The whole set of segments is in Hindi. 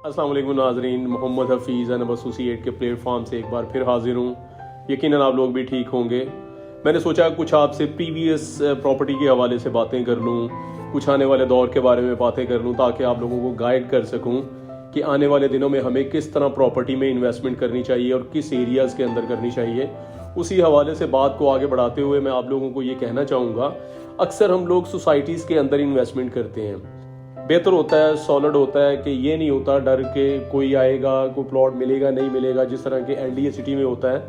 अस्सलाम वालेकुम नाज़रीन, मोहम्मद हफ़ीज़ एंड एसोसिएट के प्लेटफॉर्म से एक बार फिर हाजिर हूँ। यकीनन आप लोग भी ठीक होंगे। मैंने सोचा कुछ आपसे प्रीवियस प्रॉपर्टी के हवाले से बातें कर लूँ, कुछ आने वाले दौर के बारे में बातें कर लूँ, ताकि आप लोगों को गाइड कर सकूँ कि आने वाले दिनों में हमें किस तरह प्रॉपर्टी में इन्वेस्टमेंट करनी चाहिए और किस एरियाज़ के अंदर करनी चाहिए। उसी हवाले से बात को आगे बढ़ाते हुए मैं आप लोगों को ये कहना चाहूँगा, अक्सर हम लोग सोसाइटीज़ के अंदर इन्वेस्टमेंट करते हैं। बेहतर होता है, सॉलिड होता है कि ये नहीं होता डर के कोई आएगा, कोई प्लॉट मिलेगा नहीं मिलेगा, जिस तरह के एनडीए सिटी में होता है।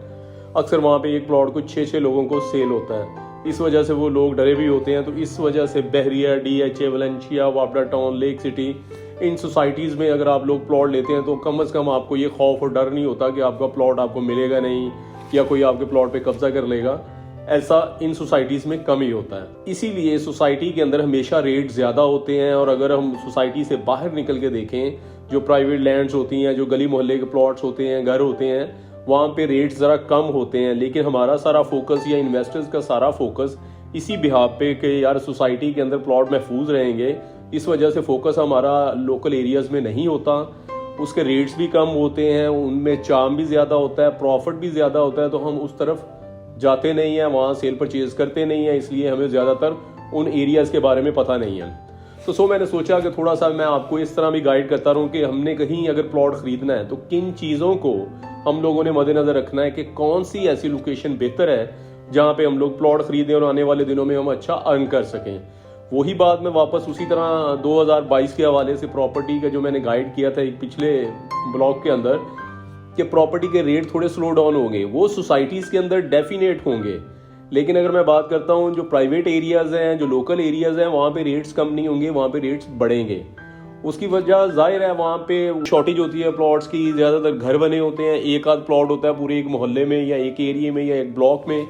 अक्सर वहाँ पे एक प्लॉट को 6-6 लोगों को सेल होता है। इस वजह से वो लोग डरे भी होते हैं। तो इस वजह से बहरिया, DHA, Valencia, वापडा town, lake city, इन सोसाइटीज़ में अगर आप लोग प्लॉट लेते हैं तो कम से कम आपको ये खौफ और डर नहीं होता कि आपका प्लॉट आपको मिलेगा नहीं या कोई आपके प्लॉट पे कब्जा कर लेगा। ऐसा इन सोसाइटीज़ में कम ही होता है। इसीलिए सोसाइटी के अंदर हमेशा रेट ज़्यादा होते हैं। और अगर हम सोसाइटी से बाहर निकल के देखें, जो प्राइवेट लैंड्स होती हैं, जो गली मोहल्ले के प्लॉट्स होते हैं, घर होते हैं, वहाँ पे रेट्स ज़रा कम होते हैं। लेकिन हमारा सारा फोकस या इन्वेस्टर्स का सारा फोकस इसी बिहाफ पे कि यार सोसाइटी के अंदर प्लॉट महफूज रहेंगे। इस वजह से फोकस हमारा लोकल एरियाज़ में नहीं होता। उसके रेट्स भी कम होते हैं, उनमें चार्म भी ज़्यादा होता है, प्रॉफिट भी ज़्यादा होता है। तो हम उस तरफ जाते नहीं हैं, वहाँ सेल परचेज करते नहीं हैं। इसलिए हमें ज़्यादातर उन एरियाज़ के बारे में पता नहीं है। तो मैंने सोचा कि थोड़ा सा मैं आपको इस तरह भी गाइड करता रहूँ कि हमने कहीं अगर प्लॉट ख़रीदना है तो किन चीज़ों को हम लोगों ने मद्देनज़र रखना है कि कौन सी ऐसी लोकेशन बेहतर है जहाँ पे हम लोग प्लॉट ख़रीदें और आने वाले दिनों में हम अच्छा अर्न कर सकें। वही बात मैं वापस उसी तरह 2022 के हवाले से प्रॉपर्टी का जो मैंने गाइड किया था एक पिछले ब्लॉग के अंदर कि प्रॉपर्टी के रेट थोड़े स्लो डाउन होंगे, वो सोसाइटीज़ के अंदर डेफिनेट होंगे। लेकिन अगर मैं बात करता हूँ जो प्राइवेट एरियाज़ हैं, जो लोकल एरियाज़ हैं, वहाँ पे रेट्स कम नहीं होंगे, वहाँ पे रेट्स बढ़ेंगे। उसकी वजह जाहिर है वहाँ पे शॉर्टेज होती है प्लॉट्स की। ज़्यादातर घर बने होते हैं, एक आध प्लॉट होता है पूरे एक मोहल्ले में या एक एरिया में या एक ब्लॉक में।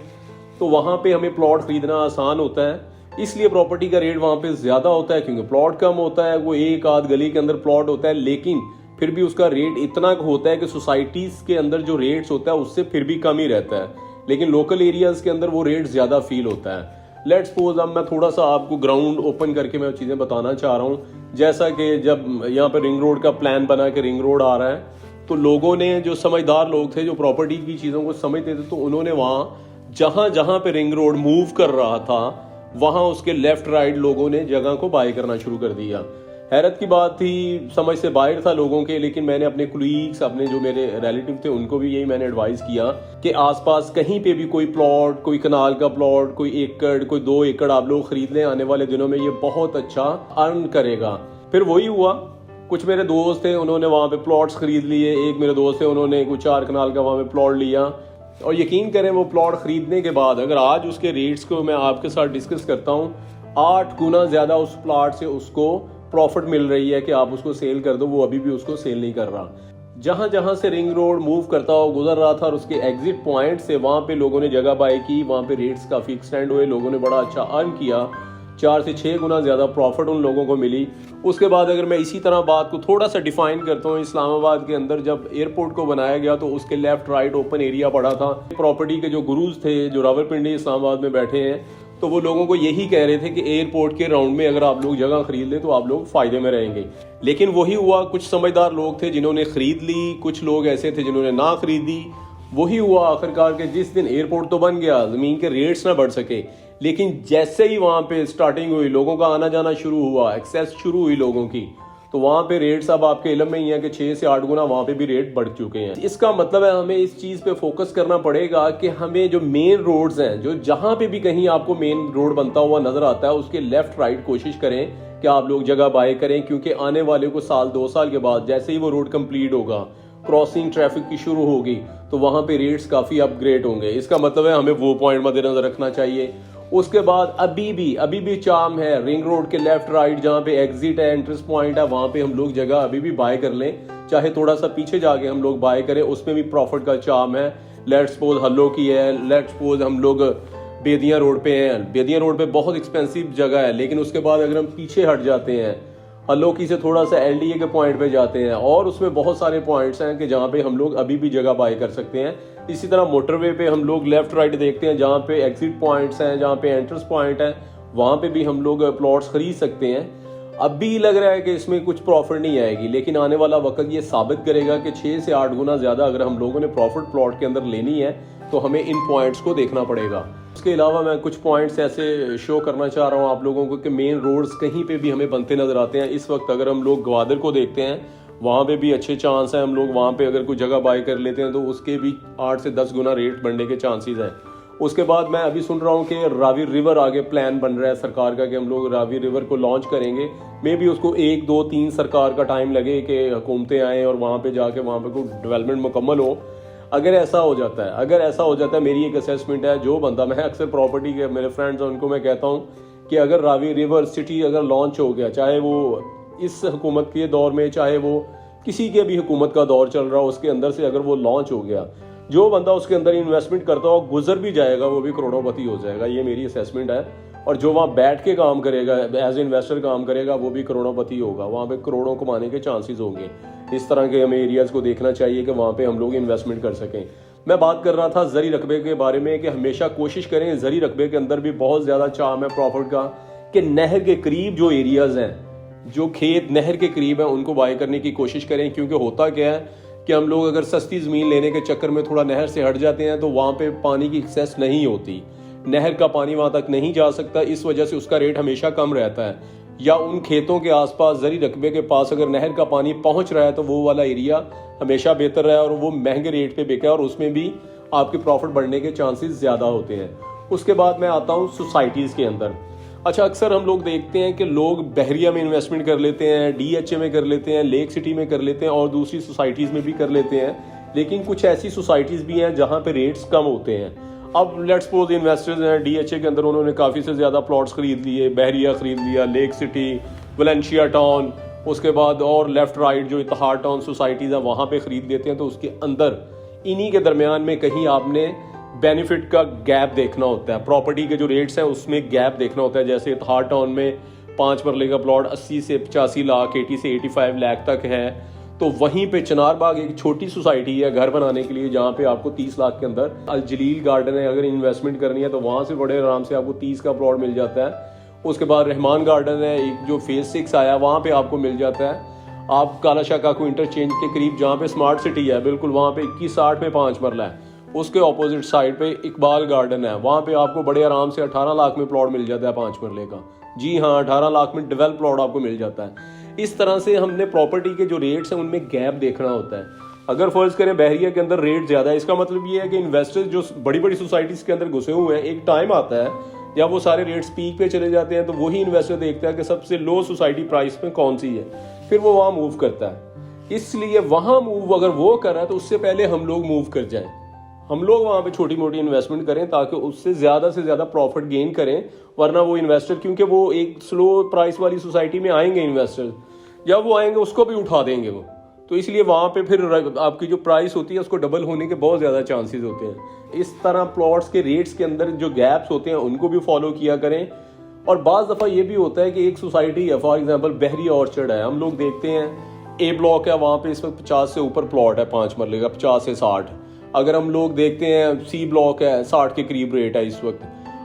तो वहाँ पे हमें प्लॉट खरीदना आसान होता है, इसलिए प्रॉपर्टी का रेट वहाँ पे ज़्यादा होता है क्योंकि प्लॉट कम होता है। वो एक आध गली के अंदर प्लॉट होता है, लेकिन फिर भी उसका रेट इतना होता है कि सोसाइटीज़ के अंदर जो रेट्स होता है उससे फिर भी कम ही रहता है। लेकिन लोकल एरियाज़ के अंदर वो रेट ज़्यादा फील होता है। लेट्स सपोज अब मैं थोड़ा सा आपको ग्राउंड ओपन करके मैं चीज़ें बताना चाह रहा हूँ। जैसा कि जब यहाँ पर रिंग रोड का प्लान बना के रिंग रोड आ रहा है, तो लोगों ने, जो समझदार लोग थे, जो प्रॉपर्टी की चीज़ों को समझते थे, तो उन्होंने वहाँ जहाँ जहाँ पे रिंग रोड मूव कर रहा था वहाँ उसके लेफ्ट राइट लोगों ने जगह को बाय करना शुरू कर दिया। हैरत की बात थी, समझ से बाहर था लोगों के। लेकिन मैंने अपने कुलीग्स, अपने जो मेरे रिलेटिव थे, उनको भी यही मैंने एडवाइस किया कि आसपास कहीं पे भी कोई प्लॉट, कोई कनाल का प्लॉट, कोई एकड़, कोई 2 एकड़ आप लोग खरीद लें। आने वाले दिनों में ये बहुत अच्छा अर्न करेगा। फिर वही हुआ, कुछ मेरे दोस्त थे, उन्होंने वहाँ पे प्लॉट्स खरीद लिए। एक मेरे दोस्त थे, उन्होंने कुछ 4 कनाल का वहाँ पे प्लॉट लिया। और यकीन करें, वो प्लॉट खरीदने के बाद अगर आज उसके रेट्स को मैं आपके साथ डिस्कस करता हूँ, 8 गुना ज़्यादा उस प्लॉट से उसको प्रॉफिट मिल रही है कि आप उसको सेल कर दो। वो अभी भी उसको सेल नहीं कर रहा। जहां जहां से रिंग रोड मूव करता हुआ गुजर रहा था और उसके एग्जिट पॉइंट से वहां पे लोगों ने जगह बाय की, वहां पे रेट्स काफ़ी एक्सटेंड हुए, लोगों ने बड़ा अच्छा अर्न किया। 4 से 6 गुना ज़्यादा प्रॉफिट उन लोगों को मिली। उसके बाद अगर मैं इसी तरह बात को थोड़ा सा डिफाइन करता हूँ, इस्लामाबाद के अंदर जब एयरपोर्ट को बनाया गया तो उसके लेफ्ट राइट ओपन एरिया पड़ा था। प्रॉपर्टी के जो गुरुज थे, जो रावलपिंडी इस्लामाबाद में बैठे हैं, तो वो लोगों को यही कह रहे थे कि एयरपोर्ट के राउंड में अगर आप लोग जगह खरीद लें तो आप लोग फायदे में रहेंगे। लेकिन वही हुआ, कुछ समझदार लोग थे जिन्होंने खरीद ली, कुछ लोग ऐसे थे जिन्होंने ना खरीदी। वही हुआ आखिरकार के जिस दिन एयरपोर्ट तो बन गया, ज़मीन के रेट्स ना बढ़ सके। लेकिन जैसे ही वहाँ पे स्टार्टिंग हुई, लोगों का आना जाना शुरू हुआ, एक्सेस शुरू हुई लोगों की, तो वहाँ पे रेट्स अब आपके इल्म में ही है कि 6 से 8 गुना वहाँ पे भी रेट बढ़ चुके हैं। इसका मतलब है हमें इस चीज़ पे फोकस करना पड़ेगा कि हमें जो मेन रोड्स हैं, जो जहाँ पे भी कहीं आपको मेन रोड बनता हुआ नजर आता है, उसके लेफ्ट राइट कोशिश करें कि आप लोग जगह बाय करें। क्योंकि आने वाले को 1-2 साल के बाद जैसे ही वो रोड कंप्लीट होगा, क्रॉसिंग ट्रैफिक की शुरू होगी, तो वहाँ पे रेट्स काफ़ी अपग्रेड होंगे। इसका मतलब है हमें वो पॉइंट मद्देनजर रखना चाहिए। उसके बाद अभी भी चार्म है रिंग रोड के लेफ्ट राइट, जहाँ पे एग्जिट है, एंट्रेंस पॉइंट है, वहाँ पे हम लोग जगह अभी भी बाय कर लें। चाहे थोड़ा सा पीछे जाके हम लोग बाय करें, उसमें भी प्रॉफिट का चार्म है। लेट्स सपोज हल्लो की है, लेट्स सपोज हम लोग बेदिया रोड पे हैं। बेदिया रोड पे बहुत एक्सपेंसिव जगह है, लेकिन उसके बाद अगर हम पीछे हट जाते हैं, हल्लोकी से थोड़ा सा एलडीए के पॉइंट पे जाते हैं, और उसमें बहुत सारे पॉइंट्स हैं कि जहाँ पे हम लोग अभी भी जगह बाय कर सकते हैं। इसी तरह मोटरवे पे हम लोग लेफ्ट राइट देखते हैं, जहाँ पे एग्जिट पॉइंट्स हैं, जहाँ पे एंट्रेंस पॉइंट है, वहाँ पे भी हम लोग प्लॉट्स खरीद सकते हैं। अब भी लग रहा है कि इसमें कुछ प्रॉफिट नहीं आएगी, लेकिन आने वाला वक्त ये साबित करेगा कि 6 से 8 गुना ज़्यादा अगर हम लोगों ने प्रॉफिट प्लॉट के अंदर लेनी है तो हमें इन पॉइंट्स को देखना पड़ेगा। इसके अलावा मैं कुछ पॉइंट्स ऐसे शो करना चाह रहा हूँ आप लोगों को कि मेन रोड्स कहीं पे भी हमें बनते नजर आते हैं। इस वक्त अगर हम लोग ग्वादर को देखते हैं, वहाँ पे भी अच्छे चांस हैं, हम लोग वहाँ पे अगर कोई जगह बाय कर लेते हैं तो उसके भी 8 से 10 गुना रेट बढ़ने के चांसेस हैं। उसके बाद मैं अभी सुन रहा हूँ कि रावी रिवर आगे प्लान बन रहा है सरकार का कि हम लोग रावी रिवर को लॉन्च करेंगे। मे भी उसको 1, 2, 3 सरकार का टाइम लगे कि हुकूमतें आएँ और वहाँ पे जाके वहाँ पे कोई डेवलपमेंट मुकम्मल हो। अगर ऐसा हो जाता है मेरी एक असेसमेंट है, जो बंदा, मैं अक्सर प्रॉपर्टी के मेरे फ्रेंड्स हैं उनको मैं कहता हूँ कि अगर रावी रिवर सिटी अगर लॉन्च हो गया, चाहे वो इस हुकूमत के दौर में, चाहे वो किसी के भी हुकूमत का दौर चल रहा हो, उसके अंदर से अगर वो लॉन्च हो गया, जो बंदा उसके अंदर इन्वेस्टमेंट करता हो गुजर भी जाएगा, वो भी करोड़ोंपति हो जाएगा। ये मेरी असेसमेंट है। और जो वहाँ बैठ के काम करेगा, एज इन्वेस्टर काम करेगा, वो भी करोड़ोंपति होगा। वहाँ पे करोड़ों कमाने के चांसेस होंगे। इस तरह के हमें एरियाज को देखना चाहिए कि वहाँ पे हम लोग इन्वेस्टमेंट कर सकें। मैं बात कर रहा था ज़री रकबे के बारे में कि हमेशा कोशिश करें, ज़री रकबे के अंदर भी बहुत ज़्यादा चार्म है प्रॉफिट का, कि नहर के करीब जो एरियाज़ हैं, जो खेत नहर के करीब हैं, उनको बाय करने की कोशिश करें। क्योंकि होता क्या है कि हम लोग अगर सस्ती ज़मीन लेने के चक्कर में थोड़ा नहर से हट जाते हैं तो वहाँ पे पानी की एक्सेस नहीं होती, नहर का पानी वहाँ तक नहीं जा सकता, इस वजह से उसका रेट हमेशा कम रहता है। या उन खेतों के आसपास ज़री रकबे के पास अगर नहर का पानी पहुँच रहा है तो वो वाला एरिया हमेशा बेहतर है और वो महंगे रेट पे बिका है और उसमें भी आपके प्रॉफिट बढ़ने के चांसेस ज़्यादा होते हैं। उसके बाद मैं आता हूँ सोसाइटीज़ के अंदर। अच्छा, अक्सर हम लोग देखते हैं कि लोग बहरिया में इन्वेस्टमेंट कर लेते हैं, DHA में कर लेते हैं, लेक सिटी में कर लेते हैं और दूसरी सोसाइटीज़ में भी कर लेते हैं। लेकिन कुछ ऐसी सोसाइटीज़ भी हैं जहाँ पे रेट्स कम होते हैं। अब लेट्स सपोज इन्वेस्टर्स हैं DHA के अंदर, उन्होंने काफ़ी से ज़्यादा प्लॉट्स खरीद लिए, बहरिया खरीद लिया, लेक सिटी, वलेंशिया टाउन, उसके बाद और लेफ्ट राइट जो इत्तेहाद टाउन सोसाइटीज़ हैं वहाँ पे ख़रीद लेते हैं। तो उसके अंदर इन्हीं के दरमियान में कहीं आपने बेनिफिट का गैप देखना होता है, प्रॉपर्टी के जो रेट्स हैं उसमें गैप देखना होता है। जैसे इत्तेहाद टाउन में 5 मरले का प्लॉट 80 से 85 लाख, 80 से 85 लाख तक है। तो वहीं पे चिनार बाग एक छोटी सोसाइटी है घर बनाने के लिए, जहाँ पे आपको 30 लाख के अंदर अल जलील गार्डन है, अगर इन्वेस्टमेंट करनी है तो वहाँ से बड़े आराम से आपको 30 का प्लॉट मिल जाता है। उसके बाद रहमान गार्डन है, एक जो फेज 6 आया, वहाँ पे आपको मिल जाता है। आप काला शाह काकू इंटरचेंज के करीब जहाँ पे स्मार्ट सिटी है, बिल्कुल वहाँ पे 2160 में 5 मरला है। उसके ऑपोजिट साइड पे इकबाल गार्डन है, वहाँ पे आपको बड़े आराम से 18 लाख में प्लॉट मिल जाता है 5 मरले का। जी हाँ, 18 लाख में डेवलप प्लॉट आपको मिल जाता है। इस तरह से हमने प्रॉपर्टी के जो रेट्स हैं उनमें गैप देखना होता है। अगर फर्ज करें बहरिया के अंदर रेट ज़्यादा है, इसका मतलब ये है कि इन्वेस्टर्स जो बड़ी बड़ी सोसाइटीज़ के अंदर घुसे हुए हैं, एक टाइम आता है जब वो सारे रेट्स पीक पे चले जाते हैं तो वही इन्वेस्टर देखता है कि सबसे लो सोसाइटी प्राइस में कौन सी है, फिर वो वहाँ मूव करता है। इसलिए वहाँ मूव अगर वो कर रहा है तो उससे पहले हम लोग मूव कर जाएं, हम लोग वहाँ पे छोटी मोटी इन्वेस्टमेंट करें ताकि उससे से ज़्यादा प्रॉफिट गेन करें। वरना वो इन्वेस्टर, क्योंकि वो एक स्लो प्राइस वाली सोसाइटी में आएंगे इन्वेस्टर, जब वो आएंगे उसको भी उठा देंगे वो, तो इसलिए वहाँ पे फिर आपकी जो प्राइस होती है उसको डबल होने के बहुत ज़्यादा चांसेस होते हैं। इस तरह प्लॉट्स के रेट्स के अंदर जो गैप्स होते हैं उनको भी फॉलो किया करें। और बाज़ दफ़ा ये भी होता है कि एक सोसाइटी है, फॉर एग्जांपल बहरी ऑर्चर्ड है, हम लोग देखते हैं ए ब्लॉक है, वहाँ पे इस वक्त 50 से ऊपर प्लॉट है 5 मरले का, 50 से 60। अगर हम लोग देखते हैं सी ब्लॉक है, 60 के करीब रेट है इस वक्त।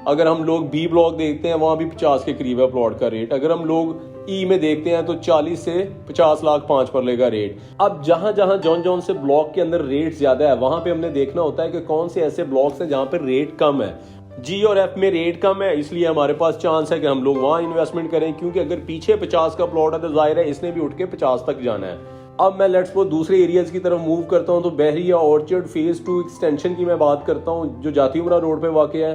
अगर हम लोग बी ब्लॉक देखते हैं, वहाँ भी 50 के करीब है प्लॉट का रेट। अगर हम लोग ई में देखते हैं तो 40 से 50 लाख 5 मरले का रेट। अब जहां जहां जौन से ब्लॉक के अंदर रेट ज्यादा है वहां पे हमने देखना होता है कि कौन से ऐसे ब्लॉक्स हैं जहां पे रेट कम है। जी और एफ में रेट कम है, इसलिए हमारे पास चांस है कि हम लोग वहां इन्वेस्टमेंट करें, क्योंकि अगर पीछे 50 का प्लॉट है तो जाहिर है इसने भी उठ के 50 तक जाना है। अब मैं लेट्स सपोज दूसरे एरियाज की तरफ मूव करता हूं तो बहरिया ऑर्चर्ड फेज 2 एक्सटेंशन की मैं बात करता हूं जो जाती उमरा रोड पे वाक़ है।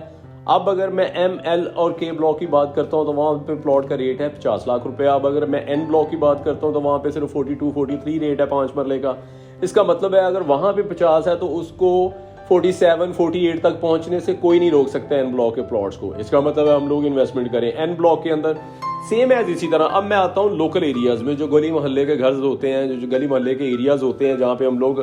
अब अगर मैं एम, एल और के ब्लॉक की बात करता हूं तो वहां पे प्लॉट का रेट है 50 लाख रुपए। अब अगर मैं एन ब्लॉक की बात करता हूं तो वहां पे सिर्फ 42, 43 रेट है 5 मरले का। इसका मतलब है अगर वहां पे 50 है तो उसको 47, 48 तक पहुंचने से कोई नहीं रोक सकता एन ब्लॉक के प्लॉट्स को। इसका मतलब है हम लोग इन्वेस्टमेंट करें एन ब्लॉक के अंदर। सेम एज इसी तरह अब मैं आता हूँ लोकल एरियाज में, जो गली मोहल्ले के घर होते हैं, जो गली मोहल्ले के एरियाज होते हैं जहाँ पे हम लोग,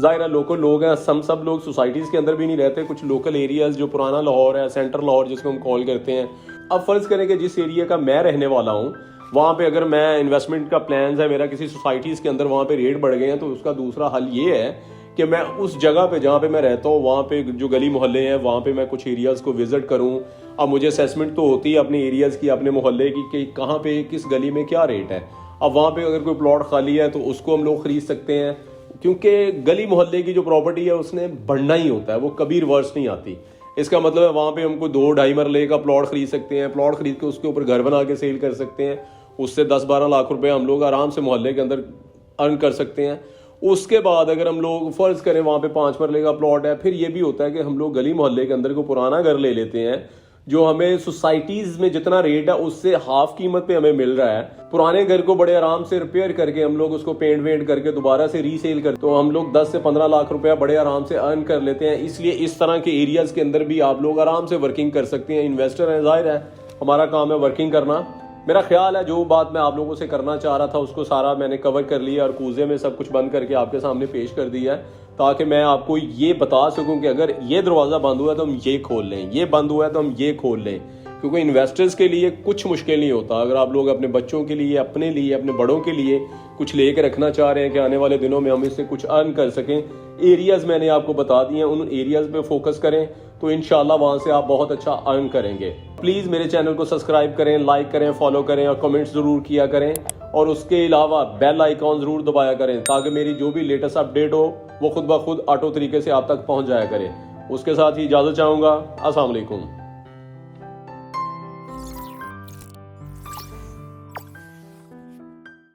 ज़ाहिर है लोकल लोग हैं, सब लोग सोसाइटीज़ के अंदर भी नहीं रहते। कुछ लोकल एरियाज जो पुराना लाहौर है, सेंटर लाहौर जिसको हम कॉल करते हैं। अब फ़र्ज़ करें कि जिस एरिया का मैं रहने वाला हूँ वहाँ पे अगर मैं इन्वेस्टमेंट का प्लान है मेरा किसी सोसाइटीज़ के अंदर, वहाँ पे रेट बढ़ गए हैं, तो उसका दूसरा हल ये है कि मैं उस जगह पे जहाँ पे मैं रहता हूँ वहाँ पे जो गली मोहल्ले हैं वहाँ पे मैं कुछ एरियाज़ को विज़िट करूँ। अब मुझे असेसमेंट तो होती है अपने एरियाज़ की, अपने मोहल्ले की, कि कहाँ पे किस गली में क्या रेट है। अब वहाँ पे अगर कोई प्लॉट खाली है तो उसको हम लोग ख़रीद सकते हैं, क्योंकि गली मोहल्ले की जो प्रॉपर्टी है उसने बढ़ना ही होता है, वो कभी रिवर्स नहीं आती। इसका मतलब है वहाँ पे हमको 2-2.5 मरले का प्लॉट खरीद सकते हैं, प्लॉट खरीद के उसके ऊपर घर बना के सेल कर सकते हैं, उससे 10-12 लाख रुपए हम लोग आराम से मोहल्ले के अंदर अर्न कर सकते हैं। उसके बाद अगर हम लोग फर्ज करें वहाँ पे 5 मरले का प्लॉट है, फिर ये भी होता है कि हम लोग गली मोहल्ले के अंदर को पुराना घर ले लेते हैं जो हमें सोसाइटीज में जितना रेट है उससे हाफ कीमत पे हमें मिल रहा है। पुराने घर को बड़े आराम से रिपेयर करके हम लोग उसको पेंट वेंट करके दोबारा से रीसेल करते, तो हम लोग 10 से 15 लाख रुपया बड़े आराम से अर्न कर लेते हैं। इसलिए इस तरह के एरियाज के अंदर भी आप लोग आराम से वर्किंग कर सकते हैं। इन्वेस्टर है, जाहिर है हमारा काम है वर्किंग करना। मेरा ख्याल है जो बात मैं आप लोगों से करना चाह रहा था उसको सारा मैंने कवर कर लिया और कूजे में सब कुछ बंद करके आपके सामने पेश कर दिया है, ताकि मैं आपको ये बता सकूं कि अगर ये दरवाज़ा बंद हुआ है तो हम ये खोल लें, ये बंद हुआ है तो हम ये खोल लें। क्योंकि इन्वेस्टर्स के लिए कुछ मुश्किल नहीं होता। अगर आप लोग अपने बच्चों के लिए, अपने लिए, अपने बड़ों के लिए कुछ लेके रखना चाह रहे हैं कि आने वाले दिनों में हम इससे कुछ अर्न कर सकें, एरियाज़ मैंने आपको बता दिए हैं, उन एरियाज़ पे फोकस करें तो इंशाल्लाह वहाँ से आप बहुत अच्छा अर्न करेंगे। प्लीज़ मेरे चैनल को सब्सक्राइब करें, लाइक करें, फॉलो करें और कमेंट्स ज़रूर किया करें, और उसके अलावा बेल आइकॉन ज़रूर दबाया करें ताकि मेरी जो भी लेटेस्ट अपडेट हो वो खुद ब खुद ऑटो तरीके से आप तक पहुँच जाया करे। उसके साथ ही इजाज़त चाहूँगा। अस्सलाम वालेकुम।